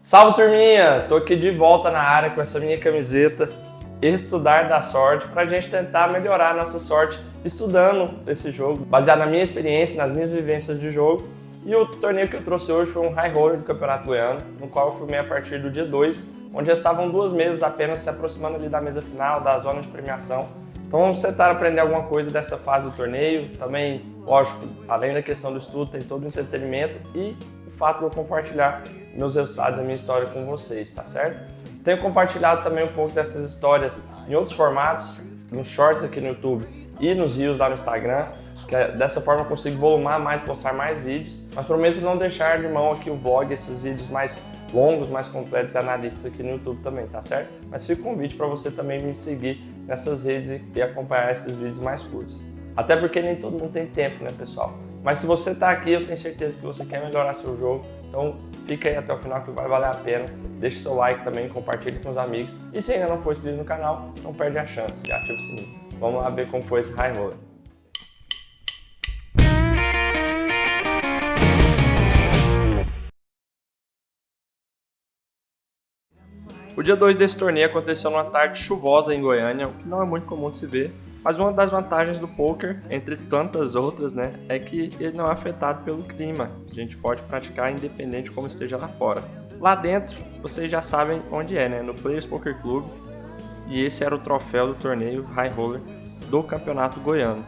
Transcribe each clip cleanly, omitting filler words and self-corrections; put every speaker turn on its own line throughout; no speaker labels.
Salve, turminha! Tô aqui de volta na área com essa minha camiseta Estudar da Sorte pra gente tentar melhorar a nossa sorte estudando esse jogo, baseado na minha experiência, nas minhas vivências de jogo. E o torneio que eu trouxe hoje foi um High Roller do Campeonato Goiano, no qual eu filmei a partir do dia 2, onde já estavam 2 mesas apenas se aproximando ali da mesa final, da zona de premiação. Então vamos tentar aprender alguma coisa dessa fase do torneio. Também, lógico, além da questão do estudo, tem todo o entretenimento e o fato de eu compartilhar meus resultados, a minha história com vocês, tá certo? Tenho compartilhado também um pouco dessas histórias em outros formatos, nos shorts aqui no YouTube e nos reels lá no Instagram, que dessa forma eu consigo volumar mais, postar mais vídeos, mas prometo não deixar de mão aqui o vlog, esses vídeos mais longos, mais completos e analíticos aqui no YouTube também, tá certo? Mas fica o convite para você também me seguir nessas redes e acompanhar esses vídeos mais curtos. Até porque nem todo mundo tem tempo, né, pessoal? Mas se você tá aqui, eu tenho certeza que você quer melhorar seu jogo, então fica aí até o final que vai valer a pena. Deixe seu like também, compartilhe com os amigos. E se ainda não for inscrito no canal, não perde a chance, já ativa o sininho. Vamos lá ver como foi esse High Roller. O dia 2 desse torneio aconteceu numa tarde chuvosa em Goiânia, o que não é muito comum de se ver. Mas uma das vantagens do poker, entre tantas outras, né, é que ele não é afetado pelo clima. A gente pode praticar independente de como esteja lá fora. Lá dentro, vocês já sabem onde é, né, no Players Poker Club. E esse era o troféu do torneio High Roller do Campeonato Goiano.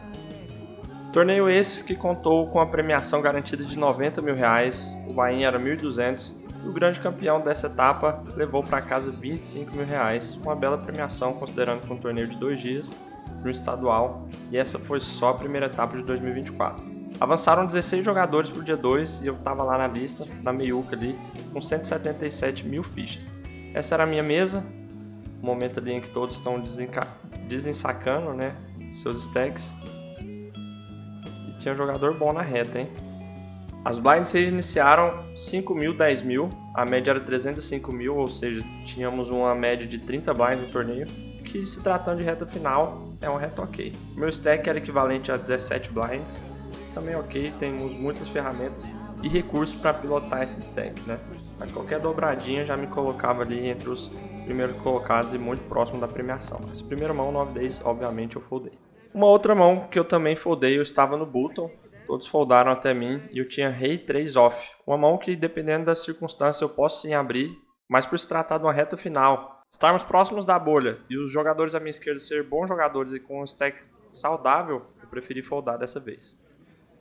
Torneio esse que contou com a premiação garantida de R$90 mil, o buy-in era R$1.200 e o grande campeão dessa etapa levou para casa R$25 mil, uma bela premiação considerando que um torneio de 2 dias no estadual, e essa foi só a primeira etapa de 2024. Avançaram 16 jogadores para o dia 2 e eu estava lá na lista, na meiuca ali, com 177 mil fichas. Essa era a minha mesa, o momento ali em que todos estão desensacando, né, seus stacks. E tinha um jogador bom na reta, hein? As blinds iniciaram 5 mil, 10 mil, a média era 305 mil, ou seja, tínhamos uma média de 30 blinds no torneio, que se tratando de reta final, é uma reta ok. Meu stack era equivalente a 17 blinds, também ok, temos muitas ferramentas e recursos para pilotar esse stack, né? Mas qualquer dobradinha já me colocava ali entre os primeiros colocados e muito próximo da premiação. Essa primeira mão, 9-10, obviamente eu foldei. Uma outra mão que eu também foldei, eu estava no button, todos foldaram até mim e eu tinha rei 3 off. Uma mão que, dependendo das circunstâncias, eu posso sim abrir, mas por se tratar de uma reta final, estarmos próximos da bolha e os jogadores à minha esquerda ser bons jogadores e com um stack saudável, eu preferi foldar dessa vez.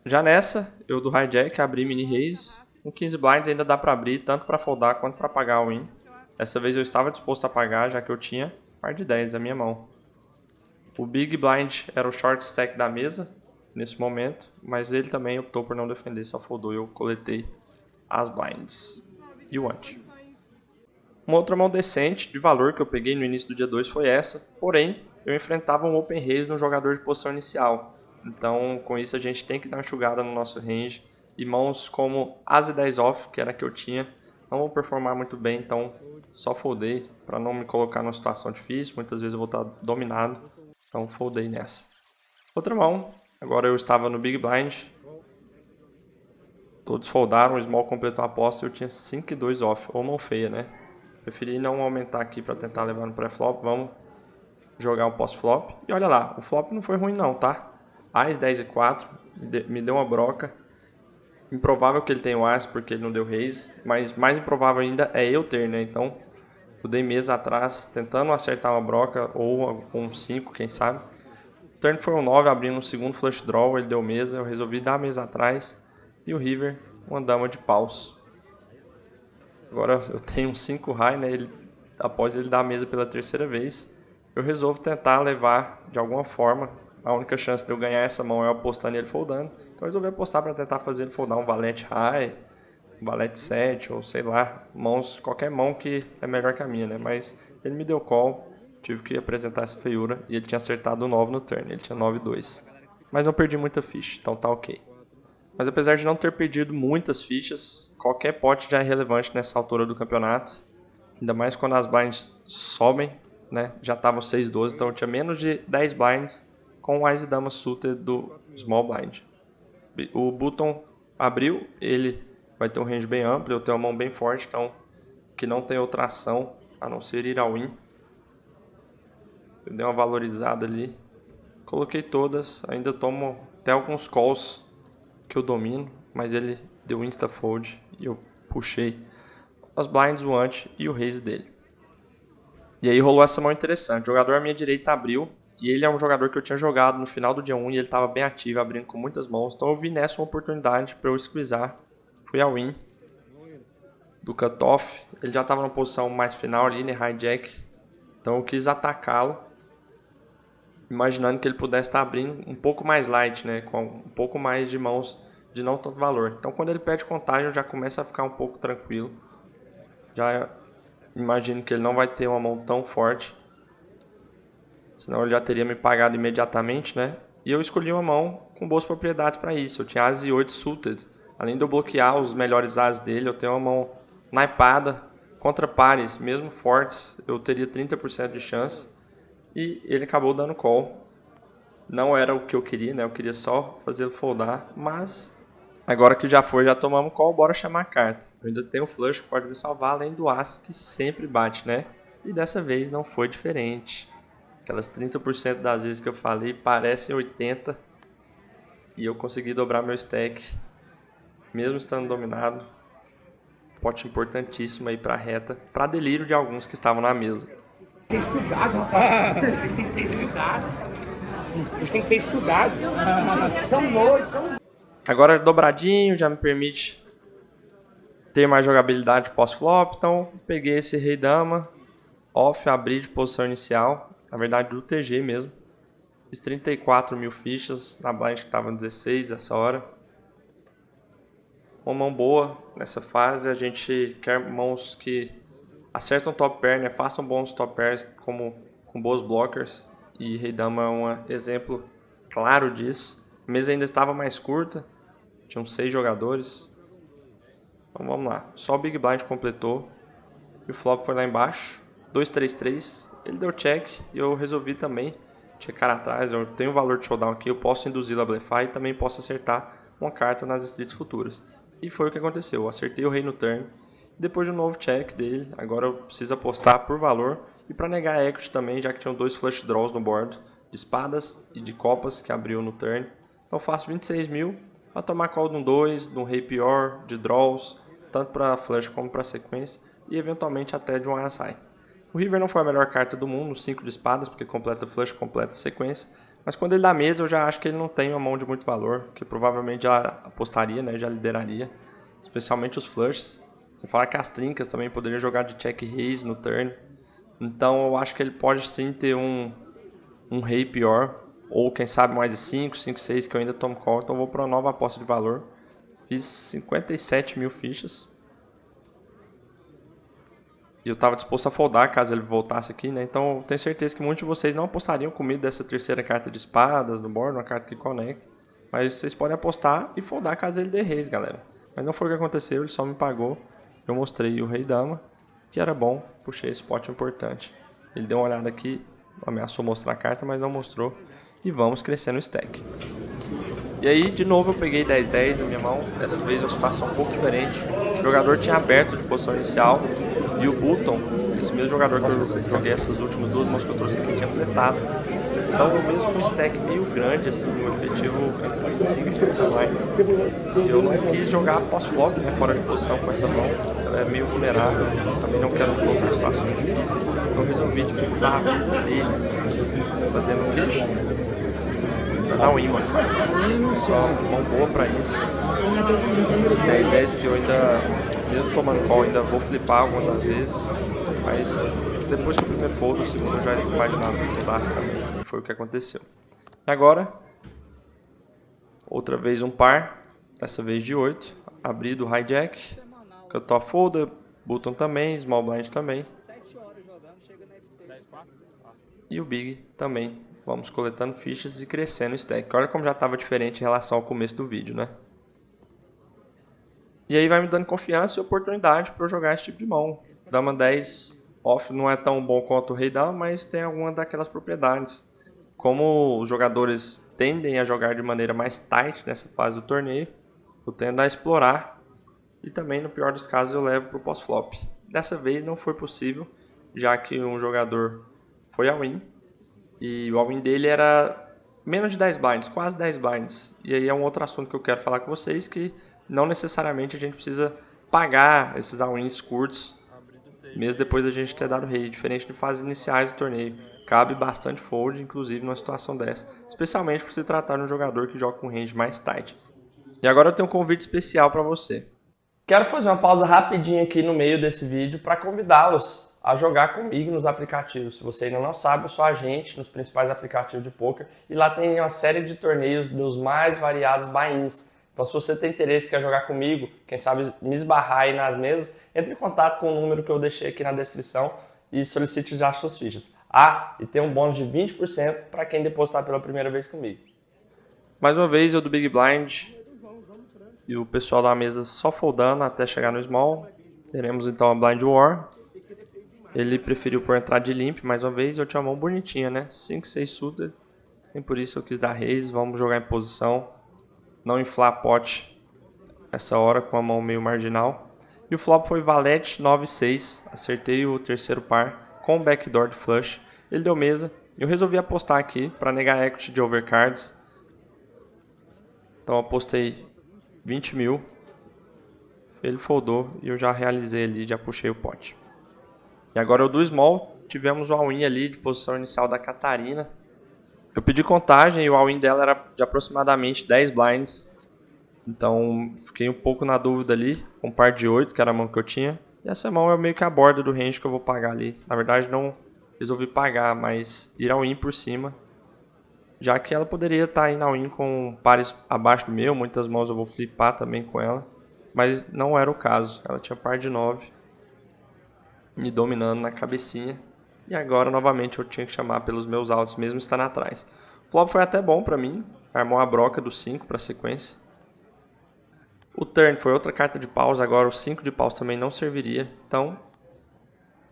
Já nessa, eu do hijack abri mini raise, com 15 blinds ainda dá para abrir, tanto para foldar quanto para pagar o win. Dessa vez eu estava disposto a pagar, já que eu tinha par de 10 na minha mão. O big blind era o short stack da mesa, nesse momento, mas ele também optou por não defender, só foldou e eu coletei as blinds. E o ante. Uma outra mão decente, de valor, que eu peguei no início do dia 2 foi essa, porém, eu enfrentava um open raise no jogador de posição inicial. Então, com isso a gente tem que dar uma enxugada no nosso range. E mãos como As e 10 off, que era a que eu tinha, não vão performar muito bem, então só foldei para não me colocar numa situação difícil. Muitas vezes eu vou estar dominado, então foldei nessa. Outra mão, agora eu estava no big blind. Todos foldaram, o small completou a aposta e eu tinha 5 e 2 off, ou mão feia, né? Preferi não aumentar aqui para tentar levar no pré-flop, vamos jogar um pós-flop. E olha lá, o flop não foi ruim não, tá? As 10 e 4, me deu uma broca. Improvável que ele tenha o As porque ele não deu raise, mas mais improvável ainda é eu ter, né? Então, eu dei mesa atrás, tentando acertar uma broca ou um 5, quem sabe. O turn foi um 9, abrindo um segundo flush draw, ele deu mesa, eu resolvi dar a mesa atrás. E o river, uma dama de paus. Agora eu tenho um 5 high, né? Após ele dar a mesa pela terceira vez, eu resolvo tentar levar de alguma forma. A única chance de eu ganhar essa mão é eu apostando e ele foldando. Então eu resolvi apostar para tentar fazer ele foldar um valete high, um valete 7 ou sei lá, qualquer mão que é melhor que a minha, né? Mas ele me deu call, tive que apresentar essa feiura e ele tinha acertado o 9 no turn, ele tinha 9-2. Mas não perdi muita ficha, então tá ok. Mas apesar de não ter perdido muitas fichas, qualquer pote já é relevante nessa altura do campeonato. Ainda mais quando as blinds sobem, né? Já estavam 6-12, então eu tinha menos de 10 blinds com o As e Dama suited do Small Blind. O button abriu, ele vai ter um range bem amplo, eu tenho uma mão bem forte, então que não tem outra ação a não ser ir all-in. Eu dei uma valorizada ali. Coloquei todas, ainda tomo até alguns calls que eu domino, mas ele deu insta-fold e eu puxei as blinds, o ante e o raise dele. E aí rolou essa mão interessante. O jogador à minha direita abriu, e ele é um jogador que eu tinha jogado no final do dia 1 e ele estava bem ativo, abrindo com muitas mãos. Então eu vi nessa uma oportunidade para eu squeezar. Fui ao win do cutoff. Ele já estava na posição mais final ali, né, hijack. Então eu quis atacá-lo, imaginando que ele pudesse estar abrindo um pouco mais light, né, com um pouco mais de mãos de não tanto valor. Então quando ele pede contagem eu já começo a ficar um pouco tranquilo. Já imagino que ele não vai ter uma mão tão forte, senão ele já teria me pagado imediatamente, né? E eu escolhi uma mão com boas propriedades para isso. Eu tinha As e 8 suited. Além de eu bloquear os melhores As dele, eu tenho uma mão naipada contra pares, mesmo fortes, eu teria 30% de chance. E ele acabou dando call. Não era o que eu queria, né? Eu queria só fazer ele foldar, mas agora que já foi, já tomamos call, bora chamar a carta. Eu ainda tenho o flush que pode me salvar, além do As que sempre bate, né? E dessa vez não foi diferente. Aquelas 30% das vezes que eu falei parecem 80%. E eu consegui dobrar meu stack, mesmo estando dominado. Pote importantíssimo aí pra reta, pra delírio de alguns que estavam na mesa.
Tem que ser estudado, rapaz. Eles têm que ser estudados. Eles têm que ser estudados. São loucos, são...
Agora dobradinho já me permite ter mais jogabilidade pós-flop. Então peguei esse rei dama, off, abri de posição inicial. Na verdade do TG mesmo. Fiz 34 mil fichas, na blind que estava 16 essa hora. Uma mão boa nessa fase, a gente quer mãos que acertam top pair, né? Façam bons top pairs como com bons blockers. E rei dama é um exemplo claro disso. A mesa ainda estava mais curta, tinham 6 jogadores. Então vamos lá, só o Big Blind completou e o flop foi lá embaixo. 2-3-3, ele deu check e eu resolvi também checar atrás. Eu tenho o valor de showdown aqui, eu posso induzi-lo a blefar e também posso acertar uma carta nas streets futuras. E foi o que aconteceu, eu acertei o rei no turn. Depois de um novo check dele, agora eu preciso apostar por valor e para negar a equity também, já que tinham 2 flush draws no board, de espadas e de copas que abriu no turn. Então eu faço 26 mil para tomar call de um 2, de um rei pior, de draws, tanto para flush como para sequência e eventualmente até de um RSI. O River não foi a melhor carta do mundo, 5 de espadas, porque completa flush, completa sequência. Mas quando ele dá mesa, eu já acho que ele não tem uma mão de muito valor, que provavelmente já apostaria, né, já lideraria, especialmente os flushes. Você fala que as trincas também poderiam jogar de check raise no turn. Então eu acho que ele pode sim ter um rei pior, ou quem sabe mais de 5, 5, 6 que eu ainda tomo call. Então eu vou para uma nova aposta de valor. Fiz 57 mil fichas. E eu estava disposto a foldar caso ele voltasse aqui, né? Então eu tenho certeza que muitos de vocês não apostariam comigo dessa terceira carta de espadas no board, uma carta que conecta. Mas vocês podem apostar e foldar caso ele dê reis, galera. Mas não foi o que aconteceu, ele só me pagou. Eu mostrei o rei dama, que era bom, puxei esse spot importante. Ele deu uma olhada aqui, ameaçou mostrar a carta, mas não mostrou. E vamos crescendo o stack. E aí, de novo, eu peguei 10-10 na minha mão. Dessa vez a situação um pouco diferente. O jogador tinha aberto de posição inicial e o Button, esse mesmo jogador que eu joguei essas últimas duas mãos que eu trouxe aqui, tinha fletado. Então, mesmo com um stack meio grande, assim, um efetivo entre 25 e 30 lines, eu não quis jogar pós-flop, né, fora de posição com essa mão. Ela é meio vulnerável, também não quero colocar situações difíceis. Então, eu resolvi dificultar a vida deles, fazendo o quê? Dar um imã, sabe? Só mão boa pra isso. 10-10 que eu ainda, mesmo tomando call, ainda vou flipar algumas das vezes. Mas depois que o primeiro fold, o segundo eu já imaginava que flipasse também. E foi o que aconteceu. E agora, outra vez um par. Dessa vez de 8. Abri do hijack. Cutoff folder. Button também. Small blind também. E o big também. Vamos coletando fichas e crescendo o stack. Olha como já estava diferente em relação ao começo do vídeo, né? E aí vai me dando confiança e oportunidade para eu jogar esse tipo de mão. Dama 10 off não é tão bom quanto o rei dama, mas tem alguma daquelas propriedades. Como os jogadores tendem a jogar de maneira mais tight nessa fase do torneio, eu tendo a explorar. E também, no pior dos casos, eu levo para o pós-flop. Dessa vez não foi possível, já que um jogador foi all-in, e o all-in dele era menos de 10 blinds, quase 10 blinds. E aí é um outro assunto que eu quero falar com vocês, que não necessariamente a gente precisa pagar esses all-ins curtos, mesmo depois da gente ter dado rei, diferente de fases iniciais do torneio. Cabe bastante fold, inclusive numa situação dessa, especialmente por se tratar de um jogador que joga com range mais tight. E agora eu tenho um convite especial para você. Quero fazer uma pausa rapidinho aqui no meio desse vídeo para convidá-los a jogar comigo nos aplicativos. Se você ainda não sabe, eu sou agente nos principais aplicativos de poker e lá tem uma série de torneios dos mais variados buy-ins. Então, se você tem interesse e quer jogar comigo, quem sabe me esbarrar aí nas mesas, entre em contato com o número que eu deixei aqui na descrição e solicite já suas fichas. Ah, e tem um bônus de 20% para quem depositar pela primeira vez comigo. Mais uma vez, eu do Big Blind e o pessoal da mesa só foldando até chegar no small. Teremos então a Blind War. Ele preferiu por entrar de limp mais uma vez. Eu tinha uma mão bonitinha, né? 5, 6 suited. E por isso eu quis dar raise. Vamos jogar em posição. Não inflar pote essa hora com a mão meio marginal. E o flop foi valete 9-6. Acertei o terceiro par com o backdoor de flush. Ele deu mesa. Eu resolvi apostar aqui para negar equity de overcards. Então eu apostei 20 mil. Ele foldou e eu já realizei ali, já puxei o pote. E agora eu do small, tivemos o all-in ali de posição inicial da Catarina. Eu pedi contagem e o all-in dela era de aproximadamente 10 blinds. Então fiquei um pouco na dúvida ali, com um par de 8, que era a mão que eu tinha. E essa mão é meio que a borda do range que eu vou pagar ali. Na verdade não resolvi pagar, mas ir all-in por cima. Já que ela poderia estar indo all-in com pares abaixo do meu, muitas mãos eu vou flipar também com ela. Mas não era o caso, ela tinha par de 9, me dominando na cabecinha. E agora novamente eu tinha que chamar pelos meus altos, mesmo estando atrás. O flop foi até bom pra mim, armou a broca do 5 pra sequência. O turn foi outra carta de paus, agora o 5 de paus também não serviria. Então,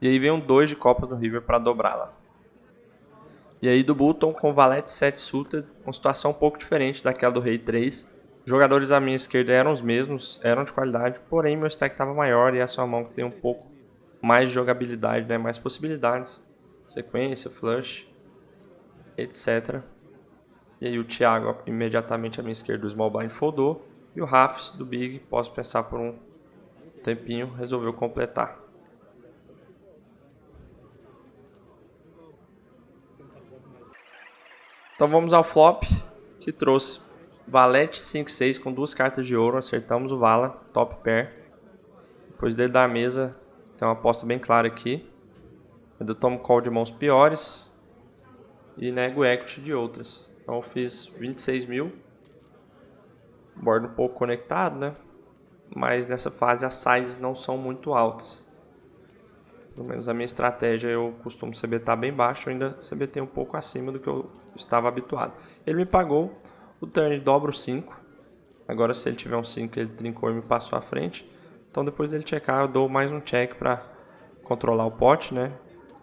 e aí vem um 2 de copas no river pra dobrá-la. E aí do button com valete 7 suited, uma situação um pouco diferente daquela do rei 3. Os jogadores à minha esquerda eram os mesmos, eram de qualidade, porém meu stack estava maior e essa é uma mão que tem um pouco mais de jogabilidade, né? Mais possibilidades, sequência, flush, etc. E aí o Thiago imediatamente à minha esquerda, o small blind foldou e o Rafs do Big, posso pensar por um tempinho, resolveu completar. Então vamos ao flop, que trouxe valete 5-6 com duas cartas de ouro, acertamos o vala, top pair. Depois dele da mesa, tem uma aposta bem clara aqui. Eu tomo call de mãos piores e nego equity de outras. Então eu fiz 26 mil. Board um pouco conectado, né? Mas nessa fase as sizes não são muito altas. Pelo menos a minha estratégia, eu costumo CBtar bem baixo, eu ainda CBtei um pouco acima do que eu estava habituado. Ele me pagou, o turn dobra o 5. Agora se ele tiver um 5, ele trincou e me passou à frente. Então depois dele checar, eu dou mais um check para controlar o pote, né?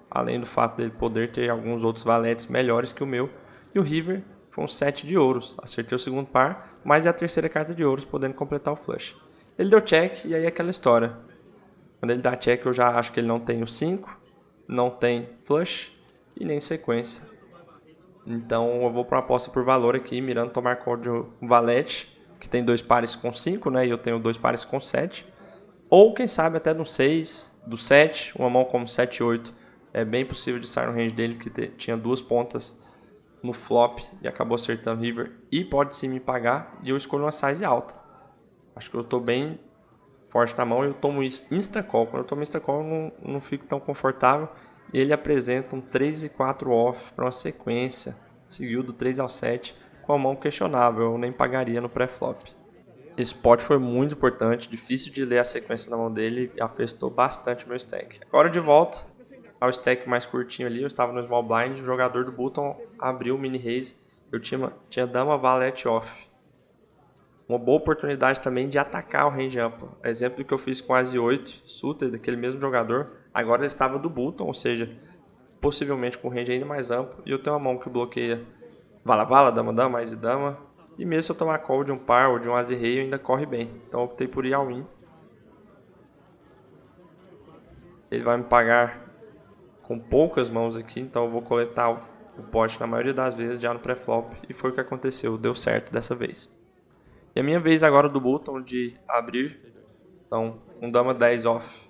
Além do fato dele poder ter alguns outros valetes melhores que o meu. E o river foi um 7 de ouros, acertei o segundo par, mas é a terceira carta de ouros, podendo completar o flush. Ele deu check e aí é aquela história. Quando ele dá check, eu já acho que ele não tem o 5, não tem flush e nem sequência. Então eu vou para uma aposta por valor aqui, mirando tomar call de um valete, que tem dois pares com 5, né? E eu tenho dois pares com 7. Ou quem sabe até do 6, do 7, uma mão como 7 e 8. É bem possível de estar no range dele, que tinha duas pontas no flop e acabou acertando river. E pode sim me pagar e eu escolho uma size alta. Acho que eu estou bem forte na mão e eu tomo insta-call. Quando eu tomo insta-call eu não fico tão confortável. E ele apresenta um 3 e 4 off para uma sequência. Seguiu do 3 ao 7 com a mão questionável. Eu nem pagaria no pré-flop. Esse pot foi muito importante. Difícil de ler a sequência na mão dele. E afetou bastante meu stack. Agora de volta ao stack mais curtinho ali. Eu estava no small blind. O jogador do button abriu o mini raise. Eu tinha dama valete off. Uma boa oportunidade também de atacar o range amplo. Exemplo do que eu fiz com As 8, suited, daquele mesmo jogador. Agora ele estava do button, ou seja, possivelmente com range ainda mais amplo. E eu tenho uma mão que bloqueia vala-vala, dama-dama, mais e dama. E mesmo se eu tomar call de um par ou de um As e rei, ainda corre bem. Então eu optei por ir all-in. Ele vai me pagar com poucas mãos aqui, então eu vou coletar o pote na maioria das vezes já no pré-flop. E foi o que aconteceu, deu certo dessa vez. E a minha vez agora do button de abrir. Então, um dama 10 off.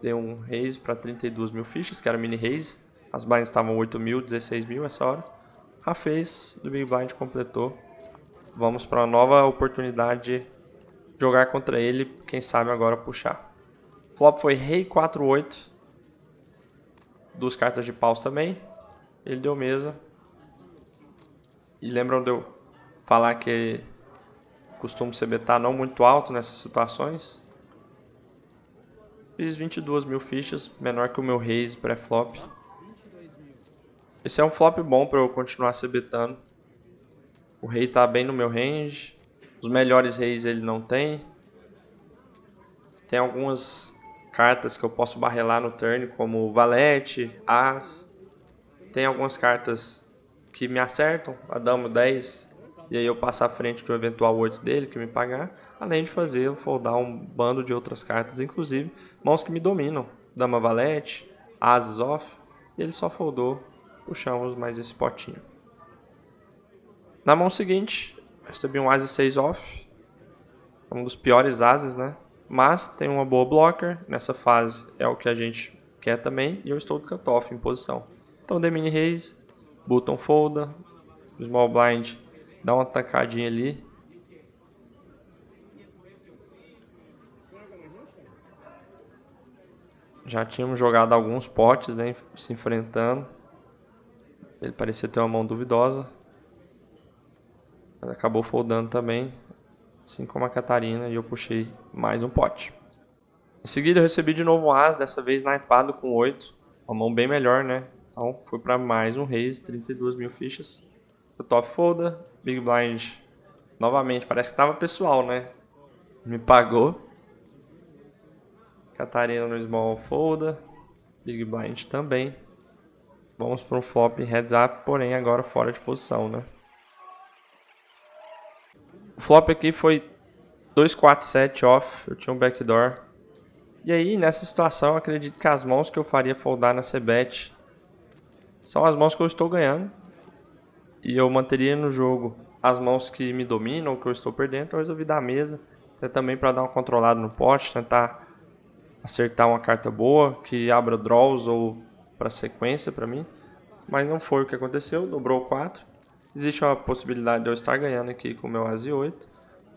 Deu um raise para 32 mil fichas, que era mini raise. As blinds estavam 8 mil, 16 mil essa hora. A face do Big Blind completou. Vamos para uma nova oportunidade de jogar contra ele, quem sabe agora puxar. Flop foi rei 4-8. Duas cartas de paus também. Ele deu mesa. E lembram de eu falar que costumo CBtar não muito alto nessas situações? Fiz 22 mil fichas, menor que o meu raise pré-flop. Esse é um flop bom para eu continuar CBtando. O rei tá bem no meu range. Os melhores reis ele não tem. Tem algumas cartas que eu posso barrelar no turn, como valete, as. Tem algumas cartas que me acertam, a dama 10, e aí eu passo à frente do eventual 8 dele, que me pagar. Além de fazer eu foldar um bando de outras cartas, inclusive mãos que me dominam. Dama valete, ases off, e ele só foldou. Puxamos mais esse potinho. Na mão seguinte, recebi um Ases 6 off. Um dos piores Ases, né? Mas tem uma boa blocker. Nessa fase é o que a gente quer também. E eu estou do cutoff em posição. Então dei mini raise, button folda, small blind dá uma tacadinha ali. Já tínhamos jogado alguns potes, né? Se enfrentando. Ele parecia ter uma mão duvidosa. Mas acabou foldando também. Assim como a Catarina, e eu puxei mais um pote. Em seguida eu recebi de novo um as, dessa vez naipado com 8. Uma mão bem melhor, né? Então fui para mais um raise, 32 mil fichas. O top folda, Big Blind novamente, parece que estava pessoal, né? Me pagou. Catarina no small folda, Big Blind também. Vamos para um flop heads up, porém agora fora de posição, né? O flop aqui foi 2-4-7 off, eu tinha um backdoor. E aí, nessa situação, eu acredito que as mãos que eu faria foldar na C-Bet são as mãos que eu estou ganhando. E eu manteria no jogo as mãos que me dominam, ou que eu estou perdendo. Então eu resolvi dar a mesa, até também para dar uma controlada no pote, tentar acertar uma carta boa, que abra draws ou para sequência para mim. Mas não foi o que aconteceu, dobrou 4. Existe uma possibilidade de eu estar ganhando aqui com o meu As 8,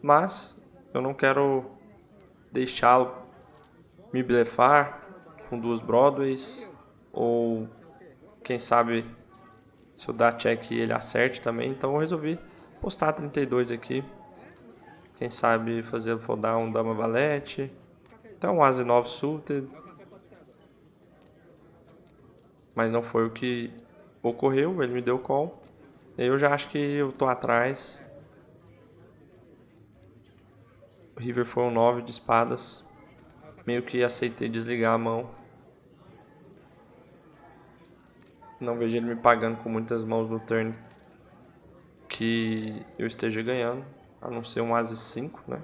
mas eu não quero deixá-lo me blefar com duas Broadways, ou quem sabe se eu dar check ele acerte também. Então eu resolvi postar 32 aqui, quem sabe fazer foldar um dama valete, então um As 9 suited, mas não foi o que ocorreu, ele me deu call. Eu já acho que eu tô atrás. O river foi um 9 de espadas. Meio que aceitei desligar a mão. Não vejo ele me pagando com muitas mãos no turn que eu esteja ganhando. A não ser um As 5, né?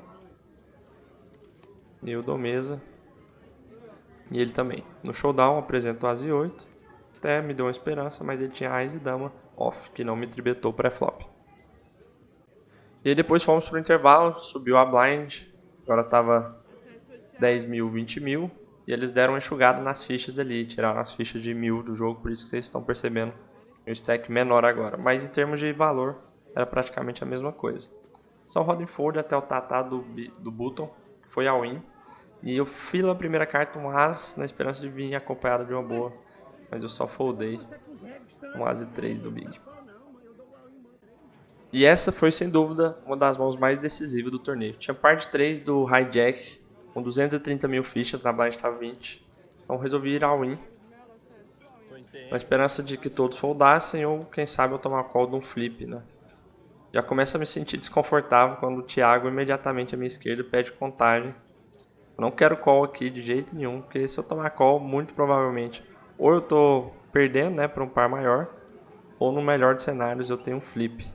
E eu dou mesa. E ele também. No showdown apresentou As 8. Até me deu uma esperança, mas ele tinha Ás e Dama off, que não me tribetou pré-flop. E aí depois fomos pro intervalo, subiu a blind, agora tava 10 mil, 20 mil, e eles deram uma enxugada nas fichas ali, tiraram as fichas de 1000 do jogo, por isso que vocês estão percebendo um stack menor agora. Mas em termos de valor, era praticamente a mesma coisa. São roda em fold até o tatá do button, foi a win. E eu filo a primeira carta um As, na esperança de vir acompanhado de uma boa. Mas eu só foldei um As 3 do Big. E essa foi sem dúvida uma das mãos mais decisivas do torneio. Tinha parte 3 do hijack com 230 mil fichas, na blind estava 20. Então resolvi ir all-in. Na esperança de que todos foldassem ou quem sabe eu tomar call de um flip, né? Já começo a me sentir desconfortável quando o Thiago imediatamente à minha esquerda pede contagem. Eu não quero call aqui de jeito nenhum, porque se eu tomar call, muito provavelmente ou eu tô perdendo, né, para um par maior, ou no melhor dos cenários eu tenho um flip.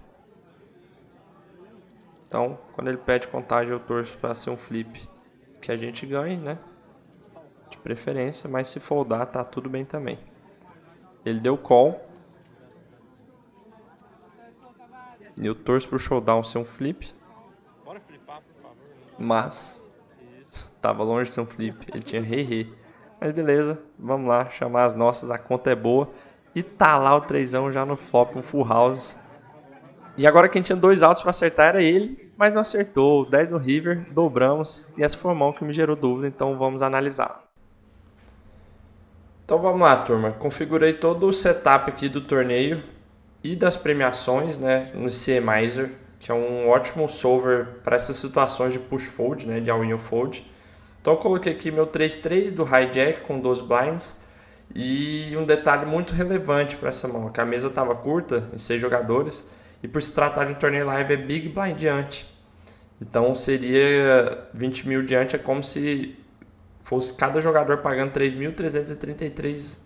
Então, quando ele pede contagem, eu torço para ser um flip que a gente ganhe, né? de preferência, mas se foldar tá tudo bem também. Ele deu call. E eu torço pro showdown ser um flip.
Bora flipar, por favor.
Mas tava longe de ser um flip. Ele tinha rei. Mas beleza, vamos lá, chamar as nossas, a conta é boa. E tá lá o 3ão já no flop, um full house. E agora quem tinha 2 altos pra acertar era ele, mas não acertou. 10 no river, dobramos. E essa foi a mão que me gerou dúvida, então vamos analisar. Então vamos lá, turma. Configurei todo o setup aqui do torneio e das premiações, né, no CMizer, que é um ótimo solver para essas situações de push fold, né, de all-in ou fold. Então eu coloquei aqui meu 3-3 do hijack com 12 blinds e um detalhe muito relevante para essa mão, que a mesa estava curta, em 6 jogadores, e por se tratar de um torneio live é big blind diante. Então seria 20 mil diante, é como se fosse cada jogador pagando 3.333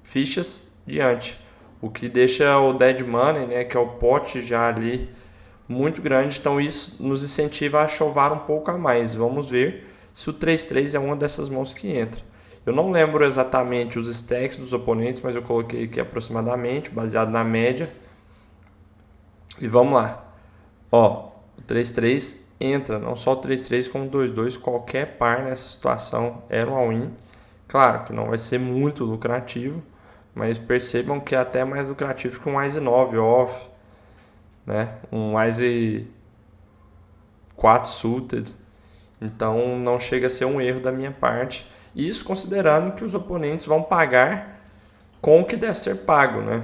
fichas diante. O que deixa o dead money, né, que é o pote já ali, muito grande. Então isso nos incentiva a chovar um pouco a mais. Vamos ver se o 3-3 é uma dessas mãos que entra. Eu não lembro exatamente os stacks dos oponentes, mas eu coloquei aqui aproximadamente, baseado na média. E vamos lá. Ó, o 3-3 entra, não só o 3-3 como o 2-2, qualquer par nessa situação era um all-in. Claro que não vai ser muito lucrativo, mas percebam que é até mais lucrativo que um Ice 9 off, né? Um Ice 4 suited. Então não chega a ser um erro da minha parte. Isso considerando que os oponentes vão pagar com o que deve ser pago, né?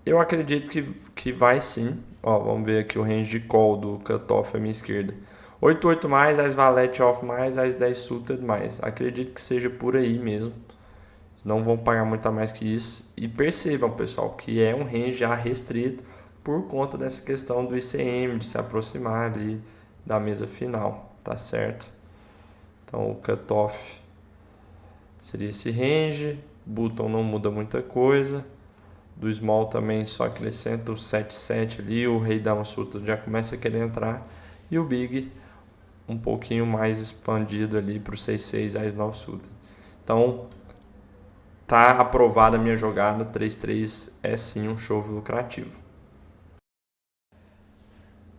Eu acredito que vai sim. Ó, vamos ver aqui o range de call do cutoff à minha esquerda. 8-8 mais, As Valete off mais, As 10 suited mais. Acredito que seja por aí mesmo. Não vão pagar muito a mais que isso. E percebam, pessoal, que é um range já restrito por conta dessa questão do ICM, de se aproximar ali da mesa final, tá certo? Então o cutoff seria esse range. Button não muda muita coisa. Do small também só acrescenta o 7-7 ali. O rei dama suited já começa a querer entrar. E o big um pouquinho mais expandido ali para o 6-6, As 9 suited. Então tá aprovada a minha jogada, 3-3 é sim um chove lucrativo.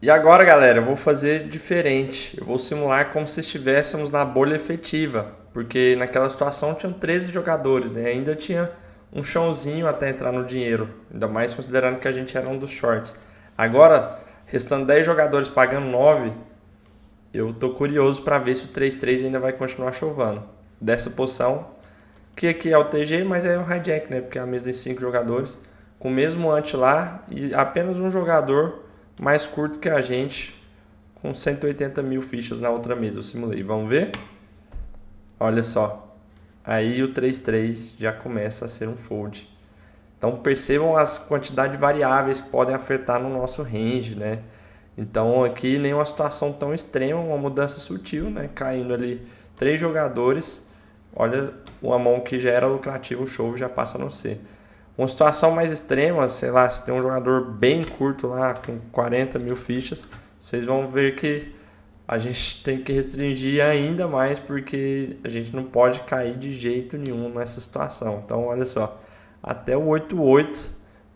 E agora, galera, eu vou fazer diferente. Eu vou simular como se estivéssemos na bolha efetiva, porque naquela situação tinham 13 jogadores, né? Ainda tinha um chãozinho até entrar no dinheiro, ainda mais considerando que a gente era um dos shorts. Agora, restando 10 jogadores pagando 9, eu tô curioso para ver se o 3-3 ainda vai continuar chovando. Dessa posição, que aqui é o TG, mas é o hijack, né? Porque é a mesa de 5 jogadores, com o mesmo ante lá e apenas um jogador mais curto que a gente, com 180 mil fichas na outra mesa. Eu simulei, vamos ver? Olha só, aí o 3-3 já começa a ser um fold. Então percebam as quantidades de variáveis que podem afetar no nosso range, né? Então aqui nenhuma situação tão extrema, uma mudança sutil, né? Caindo ali 3 jogadores. Olha, uma mão que já era lucrativa, o show já passa a não ser. Uma situação mais extrema, sei lá, se tem um jogador bem curto lá, com 40 mil fichas, vocês vão ver que a gente tem que restringir ainda mais, porque a gente não pode cair de jeito nenhum nessa situação. Então, olha só, até o 8-8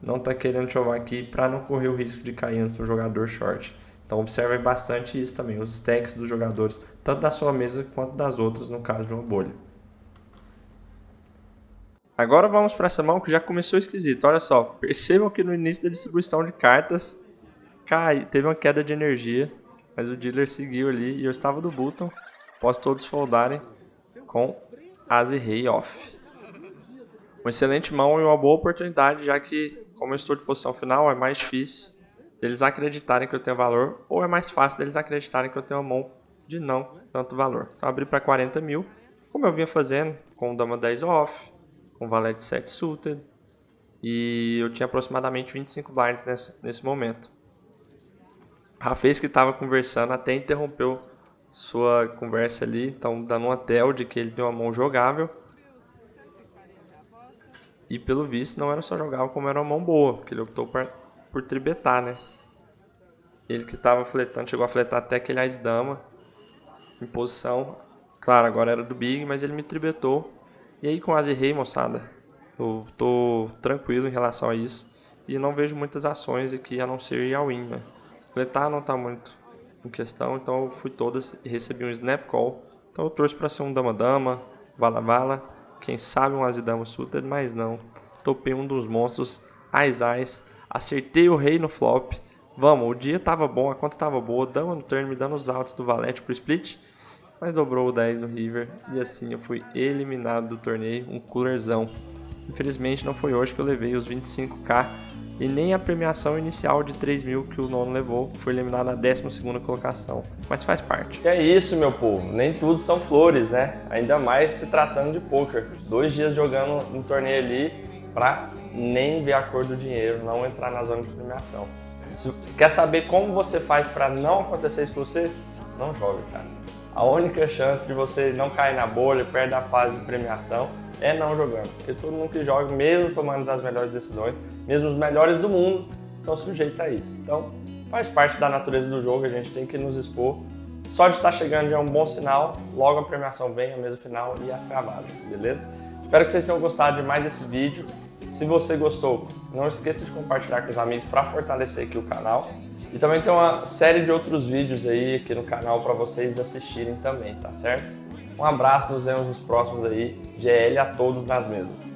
não está querendo chover aqui para não correr o risco de cair antes do jogador short. Então, observem bastante isso também, os stacks dos jogadores, tanto da sua mesa quanto das outras, no caso de uma bolha. Agora vamos para essa mão que já começou esquisito. Olha só, percebam que no início da distribuição de cartas teve uma queda de energia, mas o dealer seguiu ali e eu estava do button. Após todos foldarem com As e Rei off. Uma excelente mão e uma boa oportunidade, já que, como eu estou de posição final, é mais difícil deles acreditarem que eu tenho valor, ou é mais fácil deles acreditarem que eu tenho uma mão de não tanto valor. Então abri para 40 mil, como eu vinha fazendo com o dama 10 off, com valete 7 suited, e eu tinha aproximadamente 25 blinds nesse momento. Rafez, que estava conversando, até interrompeu sua conversa ali, então dando uma tel de que ele tem uma mão jogável. E pelo visto não era só jogável, como era uma mão boa, porque ele optou por tribetar, né? Ele que estava fletando, chegou a fletar até aquele As Dama em posição Claro, agora era do Big, mas ele me tribetou. E aí quase errei, moçada. Eu tô tranquilo em relação a isso. E não vejo muitas ações aqui a não ser ir all-in, né? Fletar não tá muito em questão, então eu fui todas e recebi um snap call. Então eu trouxe pra ser um dama-dama, vala-vala, quem sabe um azidama suited, mas não. Topei um dos monstros, Ais, acertei o rei no flop. Vamos, o dia tava bom, a conta tava boa, dama no turn, me dando os outs do valete pro split. Mas dobrou o 10 no river e assim eu fui eliminado do torneio, um coolerzão. Infelizmente não foi hoje que eu levei os 25k e nem a premiação inicial de 3 mil que o nono levou, foi eliminado na 12ª colocação, mas faz parte. E é isso, meu povo, nem tudo são flores, né? Ainda mais se tratando de poker. 2 dias jogando um torneio ali pra nem ver a cor do dinheiro, não entrar na zona de premiação. Quer saber como você faz pra não acontecer isso com você? Não joga, cara. A única chance de você não cair na bolha, perto da fase de premiação, é não jogando. Porque todo mundo que joga, mesmo tomando as melhores decisões, mesmo os melhores do mundo, estão sujeitos a isso. Então, faz parte da natureza do jogo, a gente tem que nos expor. Só de estar chegando já é um bom sinal, logo a premiação vem, a mesa final e as cravadas, beleza? Espero que vocês tenham gostado de mais desse vídeo. Se você gostou, não esqueça de compartilhar com os amigos para fortalecer aqui o canal. E também tem uma série de outros vídeos aí aqui no canal para vocês assistirem também, tá certo? Um abraço, nos vemos nos próximos aí. GL a todos nas mesas.